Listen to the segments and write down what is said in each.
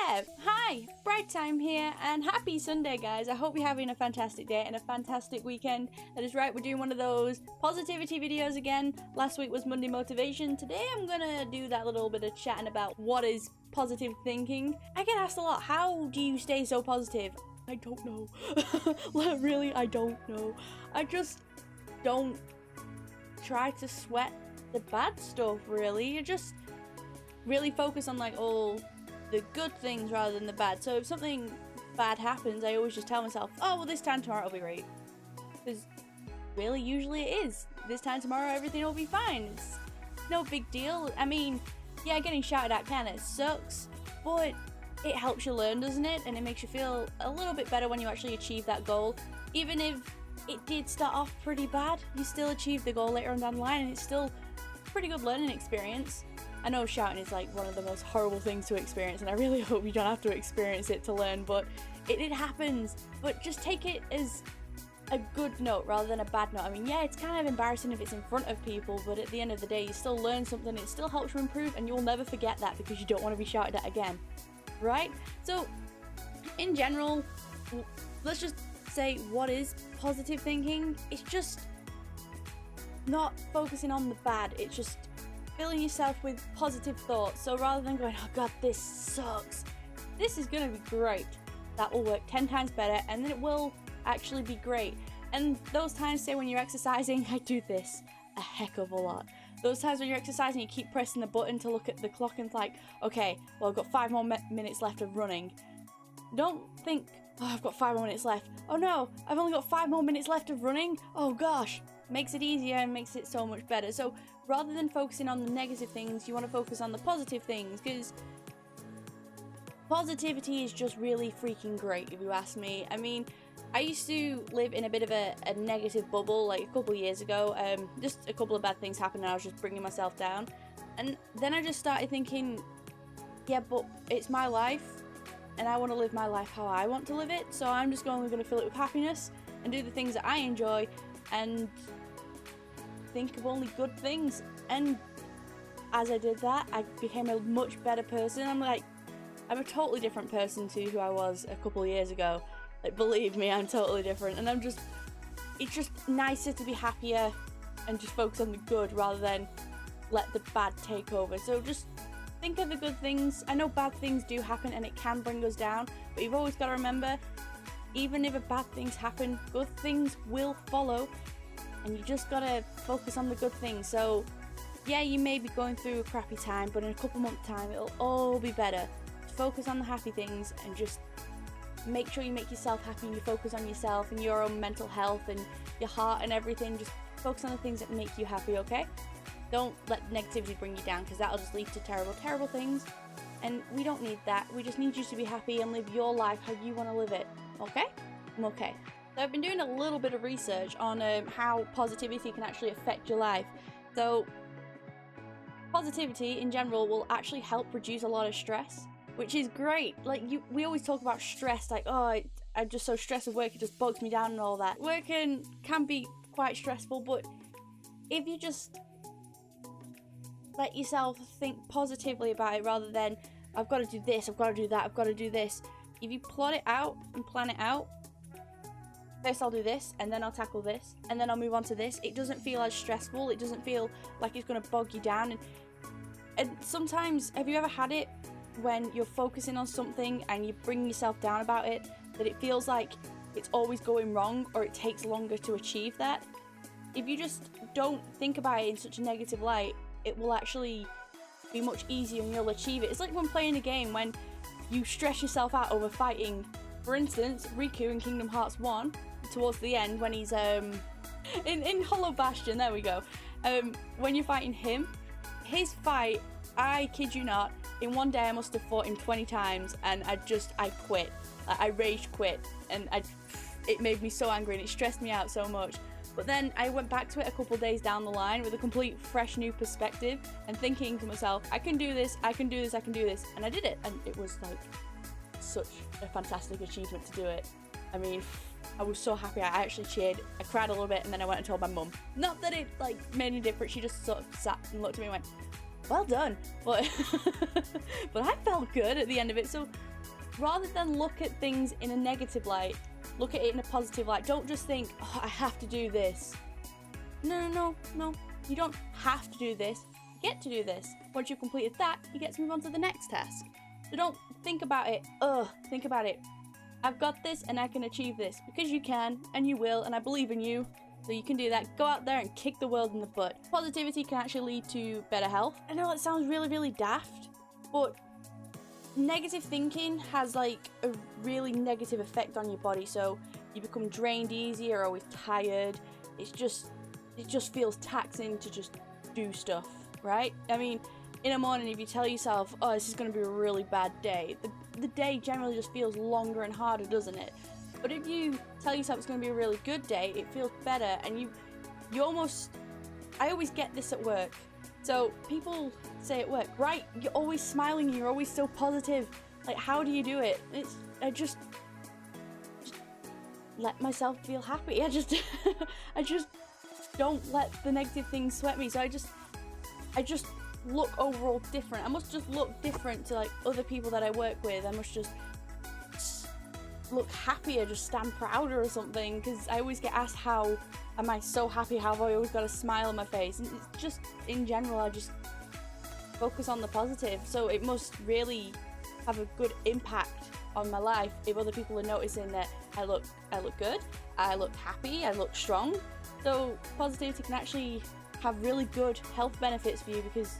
Yeah, hi, Bright Time here, and happy Sunday, guys. I hope you're having a fantastic day and a fantastic weekend. That is right, we're doing one of those positivity videos again. Last week was Monday Motivation. Today I'm gonna do that little bit of chatting about what is positive thinking. I get asked a lot, how do you stay so positive? I don't know. Really, I don't know. I just don't try to sweat the bad stuff, really. You just really focus on like all the good things rather than the bad. So if something bad happens, I always just tell myself, oh well, this time tomorrow will be great, because really usually it is. This time tomorrow everything will be fine. It's no big deal. I mean, yeah, getting shouted at kinda sucks, but it helps you learn, doesn't it? And it makes you feel a little bit better when you actually achieve that goal. Even if it did start off pretty bad, you still achieve the goal later on down the line, and it's still a pretty good learning experience. I know shouting is like one of the most horrible things to experience, and I really hope you don't have to experience it to learn, but it happens. But just take it as a good note rather than a bad note. I mean, yeah, it's kind of embarrassing if it's in front of people, but at the end of the day, you still learn something, it still helps you improve, and you'll never forget that because you don't want to be shouted at again, right? So, in general, let's just say, what is positive thinking? It's just not focusing on the bad, it's just filling yourself with positive thoughts. So rather than going, oh god, this sucks, this is gonna be great, that will work 10 times better, and then it will actually be great. And those times, say when you're exercising, I do this a heck of a lot. Those times when you're exercising, you keep pressing the button to look at the clock and it's like, okay, well, I've got 5 more minutes left of running. Don't think, oh, I've got 5 more minutes left. Oh no, I've only got 5 more minutes left of running. Oh gosh. Makes it easier and makes it so much better. So rather than focusing on the negative things, you want to focus on the positive things, because positivity is just really freaking great, if you ask me. I mean, I used to live in a bit of a negative bubble like a couple of years ago. Just a couple of bad things happened and I was just bringing myself down. And then I just started thinking, yeah, but it's my life and I want to live my life how I want to live it. So I'm just going to fill it with happiness and do the things that I enjoy and think of only good things. And as I did that, I became a much better person. I'm a totally different person to who I was a couple of years ago. Like, believe me, I'm totally different, and it's just nicer to be happier and just focus on the good rather than let the bad take over. So just think of the good things. I know bad things do happen and it can bring us down, but you've always got to remember, even if bad things happen, good things will follow, and you just gotta focus on the good things. So yeah, you may be going through a crappy time, but in a couple months time it'll all be better. Just focus on the happy things and just make sure you make yourself happy and you focus on yourself and your own mental health and your heart and everything. Just focus on the things that make you happy, okay? Don't let negativity bring you down, because that'll just lead to terrible things, and we don't need that. We just need you to be happy and live your life how you want to live it, okay? Okay. So I've been doing a little bit of research on how positivity can actually affect your life. So positivity in general will actually help reduce a lot of stress, which is great. Like, we always talk about stress, like, oh, I'm just so stressed with work, it just bogs me down and all that. Work can be quite stressful, but if you just let yourself think positively about it rather than, I've got to do this, I've got to do that, I've got to do this. If you plot it out and plan it out, first I'll do this, and then I'll tackle this, and then I'll move on to this. It doesn't feel as stressful, it doesn't feel like it's going to bog you down. And sometimes, have you ever had it when you're focusing on something and you bring yourself down about it, that it feels like it's always going wrong or it takes longer to achieve that? If you just don't think about it in such a negative light, it will actually be much easier and you'll achieve it. It's like when playing a game, when you stress yourself out over fighting, for instance, Riku in Kingdom Hearts 1, towards the end when he's in Hollow Bastion, there we go, when you're fighting him, his fight, I kid you not, in one day I must have fought him 20 times, and I quit. I rage quit, and it made me so angry and it stressed me out so much. But then I went back to it a couple days down the line with a complete fresh new perspective and thinking to myself, I can do this, I can do this, I can do this, and I did it, and it was like such a fantastic achievement to do it. I mean, I was so happy. I actually cheered, I cried a little bit, and then I went and told my mum. Not that it like made any difference, she just sort of sat and looked at me and went, well done. But but I felt good at the end of it. So rather than look at things in a negative light, look at it in a positive light. Don't just think, oh, I have to do this. No. You don't have to do this. You get to do this. Once you've completed that, you get to move on to the next task. So don't think about it. Think about it. I've got this and I can achieve this. Because you can, and you will, and I believe in you. So you can do that. Go out there and kick the world in the butt. Positivity can actually lead to better health. I know it sounds really, really daft, but negative thinking has like a really negative effect on your body. So you become drained easy, you're always tired. It just feels taxing to just do stuff, right? I mean, in the morning, if you tell yourself, oh, this is going to be a really bad day, the day generally just feels longer and harder, doesn't it? But if you tell yourself it's going to be a really good day, it feels better, and you almost, I always get this at work. So people say at work, right, you're always smiling, you're always so positive. Like, how do you do it? I just let myself feel happy. I just don't let the negative things sweat me. So I just look overall different. I must just look different to like other people that I work with. I must just look happier, just stand prouder or something, because I always get asked, how am I so happy, how have I always got a smile on my face? And it's just, in general, I just focus on the positive. So it must really have a good impact on my life if other people are noticing that I look good, I look happy, I look strong. So positivity can actually have really good health benefits for you, because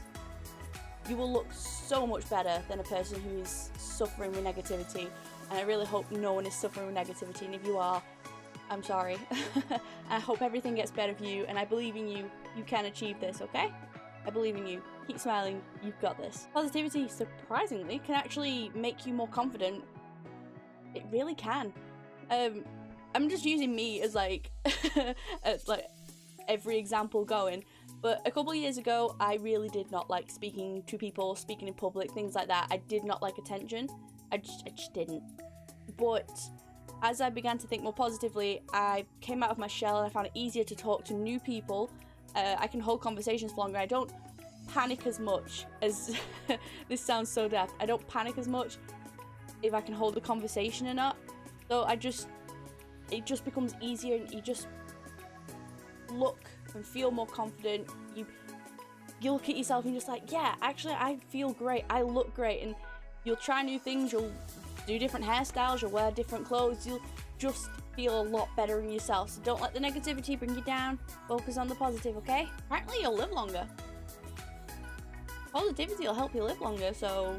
you will look so much better than a person who is suffering with negativity. And I really hope no one is suffering with negativity, and if you are, I'm sorry. I hope everything gets better for you, and I believe in you. You can achieve this, okay? I believe in you. Keep smiling. You've got this. Positivity, surprisingly, can actually make you more confident. It really can. I'm just using me as like, as like every example going. But a couple of years ago, I really did not like speaking to people, speaking in public, things like that. I did not like attention. I just didn't. But as I began to think more positively, I came out of my shell and I found it easier to talk to new people. I can hold conversations for longer. I don't panic as much as this sounds so daft. I don't panic as much if I can hold the conversation or not. So it just becomes easier, and you just look and feel more confident. You look at yourself and you're just like, yeah, actually I feel great, I look great. And you'll try new things, you'll do different hairstyles, you'll wear different clothes, you'll just feel a lot better in yourself. So don't let the negativity bring you down, focus on the positive, okay? Apparently you'll live longer. Positivity will help you live longer, so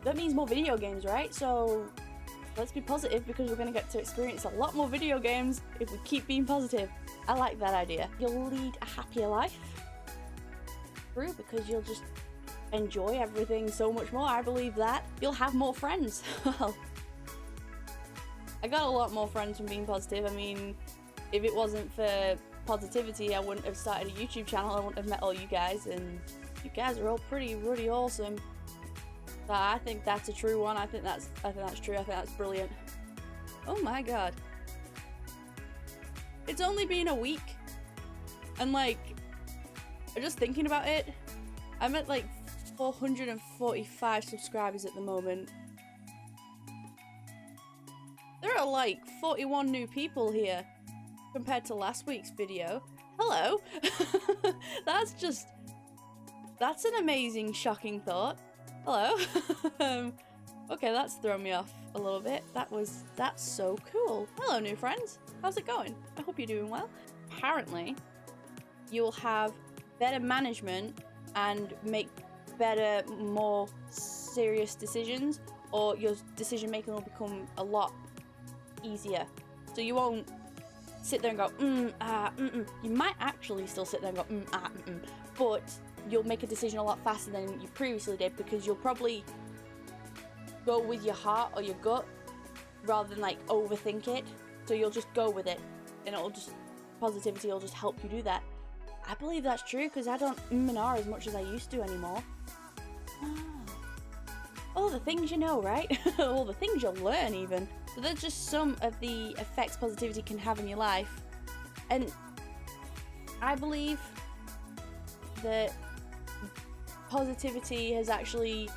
that means more video games, right? So let's be positive, because we're going to get to experience a lot more video games if we keep being positive. I like that idea. You'll lead a happier life. True, because you'll just enjoy everything so much more. I believe that. You'll have more friends. Well, I got a lot more friends from being positive. I mean, if it wasn't for positivity, I wouldn't have started a YouTube channel. I wouldn't have met all you guys, and you guys are all pretty awesome. So I think that's a true one. I think that's true. I think that's brilliant. Oh my god. It's only been a week, and like, just thinking about it, I'm at like 445 subscribers at the moment. There are like 41 new people here compared to last week's video. Hello. That's an amazing, shocking thought. Hello. Okay, that's thrown me off a little bit. That's so cool. Hello, new friends. How's it going? I hope you're doing well. Apparently, you'll have better management and make better, more serious decisions, or your decision making will become a lot easier. So you won't sit there and go, You might actually still sit there and go, but you'll make a decision a lot faster than you previously did, because you'll probably go with your heart or your gut rather than like overthink it. So you'll just go with it, and positivity will just help you do that. I believe that's true, because I don't and ah as much as I used to anymore. All the things you know, right? All the things you'll learn even. So that's just some of the effects positivity can have in your life. And I believe that positivity has actually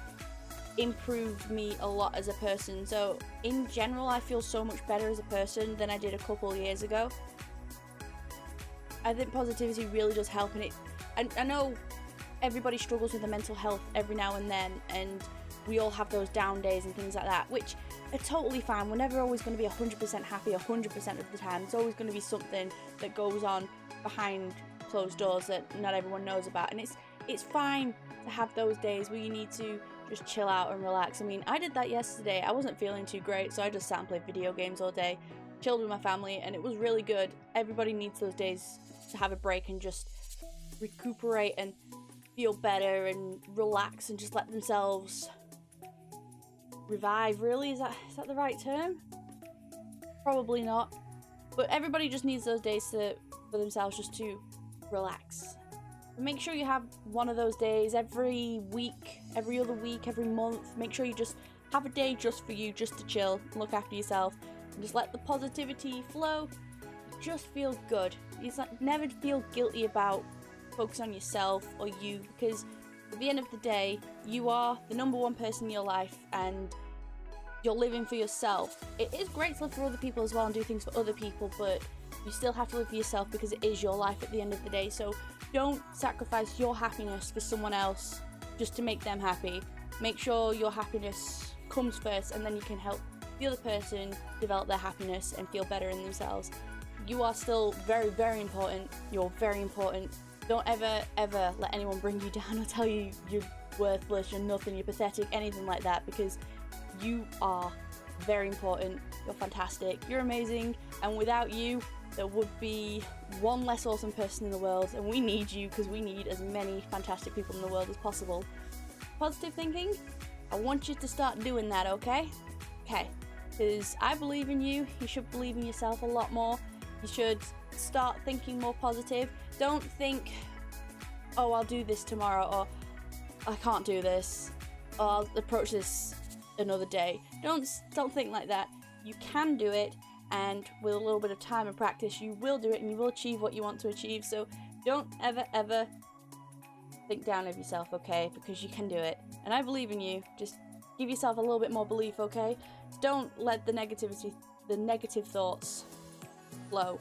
improved me a lot as a person. So in general, I feel so much better as a person than I did a couple years ago. I think positivity really does help, and I know everybody struggles with the mental health every now and then, and we all have those down days and things like that, which are totally fine. We're never always going to be 100% happy 100% of the time. It's always going to be something that goes on behind closed doors that not everyone knows about, and it's fine to have those days where you need to just chill out and relax. I mean, I did that yesterday. I wasn't feeling too great, so I just sat and played video games all day, chilled with my family, and it was really good. Everybody needs those days to have a break and just recuperate and feel better and relax and just let themselves revive. Really, is that the right term? Probably not, but everybody just needs those days for themselves just to relax. But make sure you have one of those days every week, every other week, every month. Make sure you just have a day just for you, just to chill, look after yourself, and just let the positivity flow. Just feel good. It's like, never feel guilty about focusing on yourself or you, because at the end of the day, you are the number one person in your life, and you're living for yourself. It is great to live for other people as well and do things for other people, but you still have to live for yourself because it is your life at the end of the day. So don't sacrifice your happiness for someone else just to make them happy. Make sure your happiness comes first, and then you can help the other person develop their happiness and feel better in themselves. You are still very, very important. You're very important. Don't ever, ever let anyone bring you down or tell you you're worthless, you're nothing, you're pathetic, anything like that, because you are very important. You're fantastic. You're amazing. And without you, there would be one less awesome person in the world, and we need you because we need as many fantastic people in the world as possible. Positive thinking, I want you to start doing that, okay? Okay, because I believe in you. You should believe in yourself a lot more. You should start thinking more positive. Don't think, oh, I'll do this tomorrow, or I can't do this, or I'll approach this another day. Don't think like that. You can do it, and with a little bit of time and practice, you will do it, and you will achieve what you want to achieve. So don't ever, ever think down of yourself, okay? Because you can do it, and I believe in you. Just give yourself a little bit more belief, okay? Don't let the negative thoughts flow.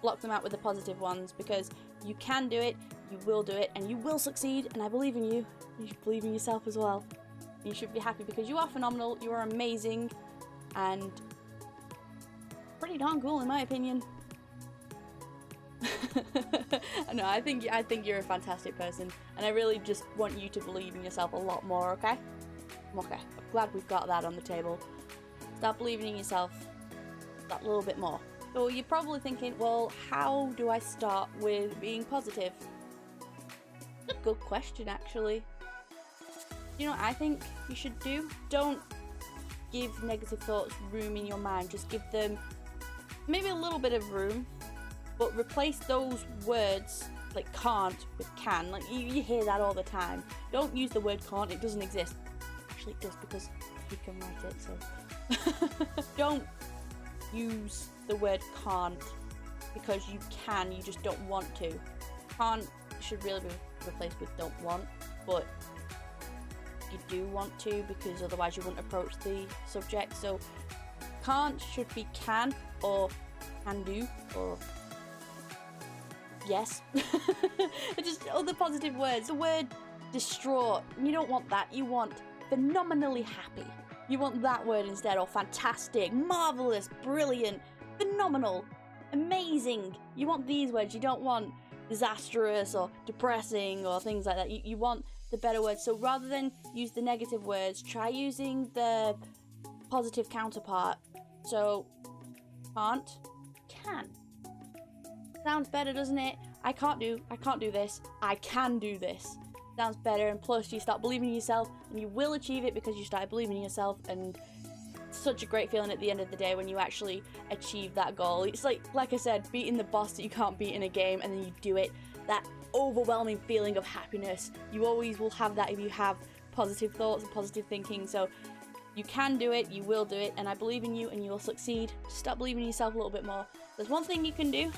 Block them out with the positive ones, because you can do it, you will do it, and you will succeed, and I believe in you. You should believe in yourself as well. You should be happy because you are phenomenal, you are amazing, and pretty darn cool in my opinion. No, I think you're a fantastic person, and I really just want you to believe in yourself a lot more, okay? Okay, I'm glad we've got that on the table. Start believing in yourself that little bit more. So you're probably thinking, well, how do I start with being positive? It's a good question, actually. You know what I think you should do? Don't give negative thoughts room in your mind. Just give them maybe a little bit of room, but replace those words like can't with can. Like you hear that all the time. Don't use the word can't, it doesn't exist. Actually it does, because you can write it, so. Don't use the word can't because you can, you just don't want to. Can't should really be replaced with don't want, but you do want to, because otherwise you wouldn't approach the subject. So can't should be can, or can do, or yes. Just other positive words. The word distraught, you don't want that. You want phenomenally happy. You want that word instead, or fantastic, marvelous, brilliant, phenomenal, amazing. You want these words. You don't want disastrous or depressing or things like that. You want the better words. So rather than use the negative words, try using the positive counterpart. So can't, can. Sounds better, doesn't it? I can't do this. I can do this. Sounds better, and plus you start believing in yourself, and you will achieve it because you started believing in yourself. And it's such a great feeling at the end of the day when you actually achieve that goal. It's like I said, beating the boss that you can't beat in a game, and then you do it. That overwhelming feeling of happiness, you always will have that if you have positive thoughts and positive thinking. So you can do it, you will do it, and I believe in you, and you will succeed. Just start believing in yourself a little bit more. There's one thing you can do: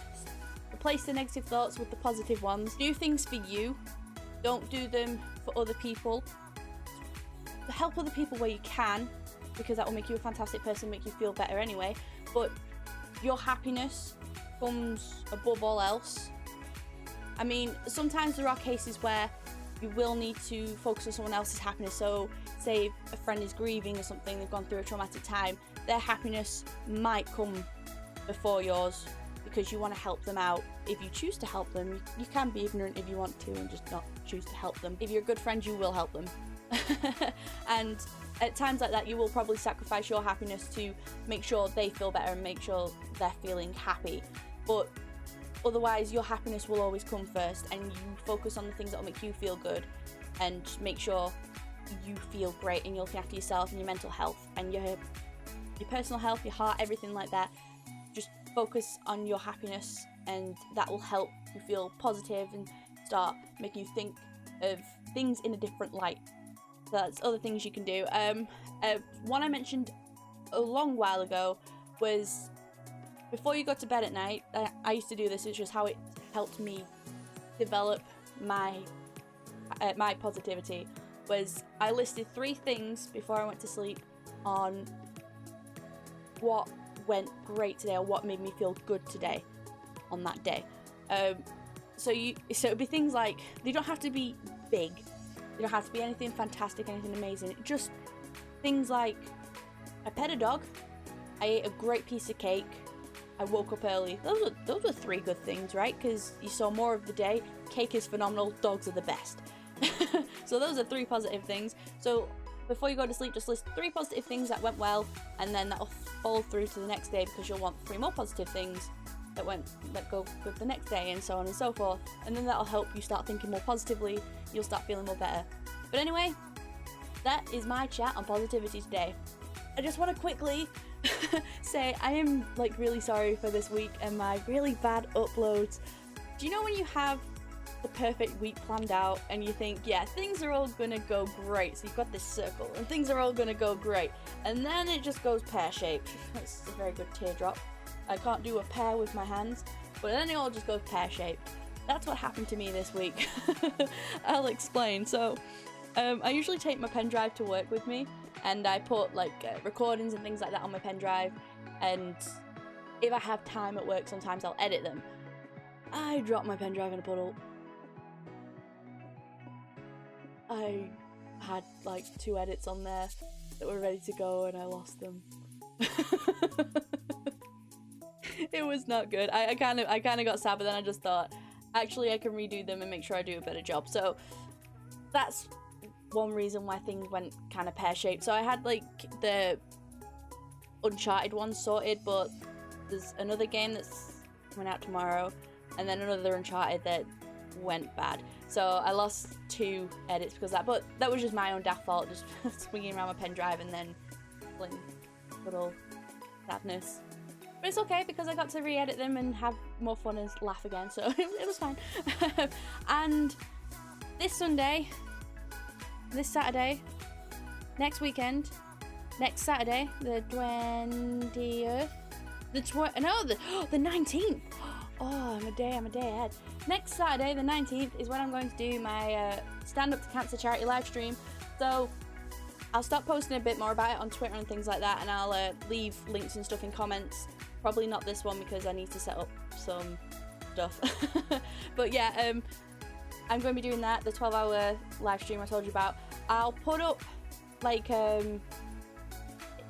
replace the negative thoughts with the positive ones. Do things for you. Don't do them for other people. help other people where you can, because that will make you a fantastic person, make you feel better anyway. But your happiness comes above all else. I mean, sometimes there are cases where you will need to focus on someone else's happiness. So say if a friend is grieving or something, they've gone through a traumatic time, their happiness might come before yours because you want to help them out. If you choose to help them, you can be ignorant if you want to and just not choose to help them. If you're a good friend, you will help them. And at times like that, you will probably sacrifice your happiness to make sure they feel better and make sure they're feeling happy. But otherwise, your happiness will always come first, and you focus on the things that will make you feel good and make sure you feel great and you're looking after yourself and your mental health and your personal health, your heart, everything like that. Just focus on your happiness, and that will help you feel positive and start making you think of things in a different light. So that's other things you can do. One I mentioned a long while ago was before you go to bed at night. I used to do this. It's just how it helped me develop my positivity. Was I listed 3 things before I went to sleep on what went great today or what made me feel good today on that day. So it'd be things like, they don't have to be big. They don't have to be anything fantastic, anything amazing. Just things like, I pet a dog, I ate a great piece of cake, I woke up early. Those were 3 good things, right? Because you saw more of the day. Cake is phenomenal, dogs are the best. So those are 3 positive things. So before you go to sleep, just list 3 positive things that went well, and then that'll fall through to the next day because you'll want 3 more positive things that go good the next day, and so on and so forth. And then that'll help you start thinking more positively. You'll start feeling more better. But anyway, that is my chat on positivity today. I just want to quickly say I am really sorry for this week and my really bad uploads. Do you know when you have the perfect week planned out and you think, yeah, things are all gonna go great, so you've got this circle and things are all gonna go great, and then it just goes pear-shaped. That's a very good teardrop. I can't do a pear with my hands, but then it all just goes pear-shaped. That's what happened to me this week. I'll explain. So I usually take my pen drive to work with me, and I put recordings and things like that on my pen drive, and if I have time at work, sometimes I'll edit them. I dropped my pen drive in a puddle. I had 2 edits on there that were ready to go, and I lost them. It was not good. I kind of got sad, but then I just thought, actually, I can redo them and make sure I do a better job. So that's one reason why things went kind of pear-shaped. So I had the Uncharted one sorted, but there's another game that's coming out tomorrow, and then another Uncharted that went bad. So I lost 2 edits because of that, but that was just my own daft fault, just swinging around my pen drive and then feeling little sadness. But it's okay because I got to re-edit them and have more fun and laugh again, so it was fine. And this Sunday, this Saturday, next weekend, next Saturday, the 20th, the 19th. Oh, I'm a day ahead. Next Saturday, the 19th, is when I'm going to do my Stand Up to Cancer charity live stream. So I'll start posting a bit more about it on Twitter and things like that, and I'll leave links and stuff in comments. Probably not this one because I need to set up some stuff. But yeah, I'm going to be doing that, the 12-hour live stream I told you about. I'll put up,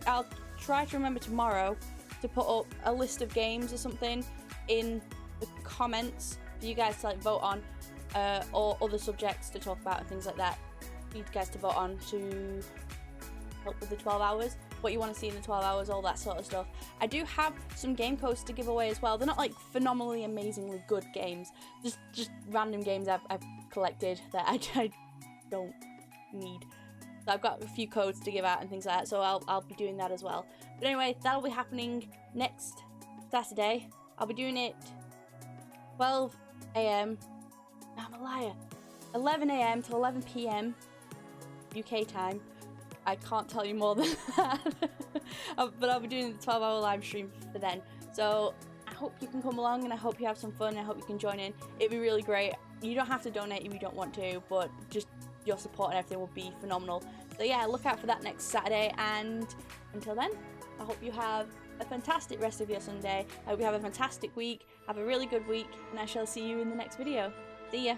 I'll try to remember tomorrow to put up a list of games or something in the comments for you guys to vote on, or other subjects to talk about and things like that for you guys to vote on to help with the 12 hours, what you want to see in the 12 hours, all that sort of stuff. I do have some game codes to give away as well. They're not phenomenally amazingly good games, just random games I've collected that I don't need. So I've got a few codes to give out and things like that, so I'll be doing that as well. But anyway, that'll be happening next Saturday. I'll be doing it 12 a.m. No, I'm a liar. 11 a.m. to 11 p.m. UK time. I can't tell you more than that. But I'll be doing the 12-hour live stream for then. So I hope you can come along, and I hope you have some fun. I hope you can join in. It'd be really great. You don't have to donate if you don't want to, but just your support and everything would be phenomenal. So yeah, look out for that next Saturday, and until then, I hope you have a fantastic rest of your Sunday. I hope you have a fantastic week, have a really good week, and I shall see you in the next video. See ya!